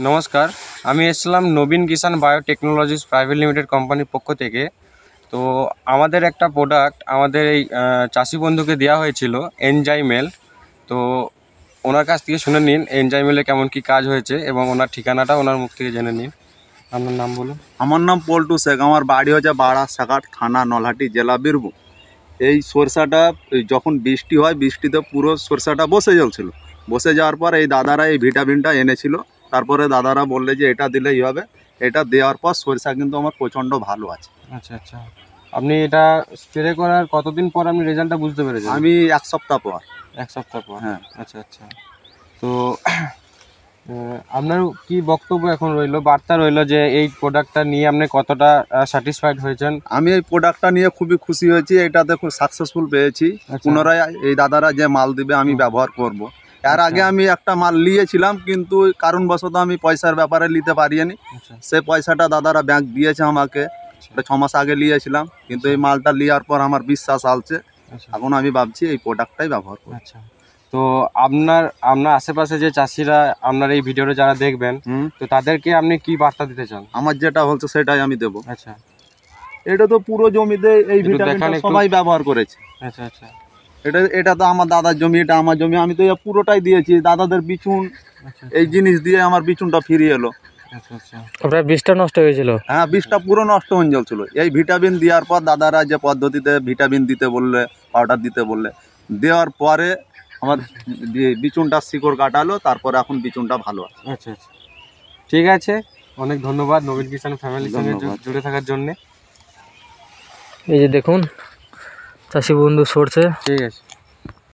নমস্কার, আমি এসেছিলাম নবীন কিষাণ বায়োটেকনোলজিস প্রাইভেট লিমিটেড কোম্পানির পক্ষ থেকে। তো আমাদের একটা প্রোডাক্ট আমাদের এই চাষি বন্ধুকে দেওয়া হয়েছিল, এনজাইমেল। তো ওনার কাছ থেকে শুনে নিন এনজাইমেলে কেমন কি কাজ হয়েছে এবং ওনার ঠিকানাটা ওনার মুখ থেকে জেনে নিন। আপনার নাম বলুন। আমার নাম পল্টু শেখ, আমার বাড়ি হচ্ছে বারাসাঘাট থানা, নলহাটি জেলা, বীরভূম। এই সরষাটা যখন বৃষ্টি হয়, বৃষ্টিতে পুরো সরষাটা বসে যাচ্ছিল। বসে যাওয়ার পর এই দাদারা এই ভিটামিনটা এনেছিল। তারপরে দাদারা বললে যে এটা দিলেই হবে। এটা দেওয়ার পর সরষা কিন্তু আমার প্রচণ্ড ভালো আছে। আচ্ছা আচ্ছা, আপনি এটা স্প্রে করার কতদিন পর আপনি রেজাল্টটা বুঝতে পেরেছেন? আমি 1 সপ্তাহ পর। 1 সপ্তাহ পর? হ্যাঁ। আচ্ছা আচ্ছা। তো আপনার কি বক্তব্য এখন রইলো, বার্তা রইলো যে এই প্রোডাক্টটা নিয়ে আপনি কতটা স্যাটিসফাইড হয়েছেন? আমি এই প্রোডাক্টটা নিয়ে খুবই খুশি হয়েছি। এটাতে খুব সাকসেসফুল পেয়েছি। আচ্ছা। পুনরায় এই দাদারা যে মাল দিবে আমি ব্যবহার করব। এর আগে আমি একটা মাল নিয়েছিলাম, কিন্তু কারণবশত আমি পয়সার ব্যাপারে নিতে পারিনি। আচ্ছা সে পয়সাটা দাদারা ব্যাংক দিয়েছে আমাকে। 6 মাস আগে নিয়েছিলাম, কিন্তু এই মালটা নেওয়ার পর আমার বিশ্বাস আসছে। আচ্ছা এখন আমি ভাবছি এই প্রোডাক্টটাই ব্যবহার করব। আচ্ছা। তো আপনার আশেপাশে যে চাষিরা আপনার এই ভিডিওটা যারা দেখবেন, তো তাদেরকে আপনি কি বার্তা দিতে চান? আমার যেটা হচ্ছে সেটাই আমি দেবো। আচ্ছা। এটা তো পুরো জমিতে এই একটু ভিটামিনটা দেখান একটু। সবাই ব্যবহার করেছে। আচ্ছা আচ্ছা এটা তো আমার দাদার জমি, এটা আমার জমি, আমি তো পুরোটাই দিয়েছি। দাদাদের বিচুন আচ্ছা এই জিনিস দিয়ে আমার বিচুনটা ফিরিয়ে এলো। আচ্ছা আচ্ছা। আপনার বীজটা নষ্ট হয়েছিল? হ্যাঁ, বীজটা পুরো নষ্ট হয়ে যাচ্ছিল। এই ভিটামিন দেওয়ার পর দাদারা যে পদ্ধতিতে ভিটামিন দিতে বললে, পাউডার দিতে বললে, দেওয়ার পরে আমার বিচুনটা শিকড় কাটালো। তারপরে এখন বিচুনটা ভালো আছে। আচ্ছা আচ্ছা, ঠিক আছে। অনেক ধন্যবাদ নবীন কিষাণ ফ্যামিলির সঙ্গে ধন্যবাদ। জুড়ে থাকার জন্যে। এই যে দেখুন চাষি বন্ধু সরষে। ঠিক আছে।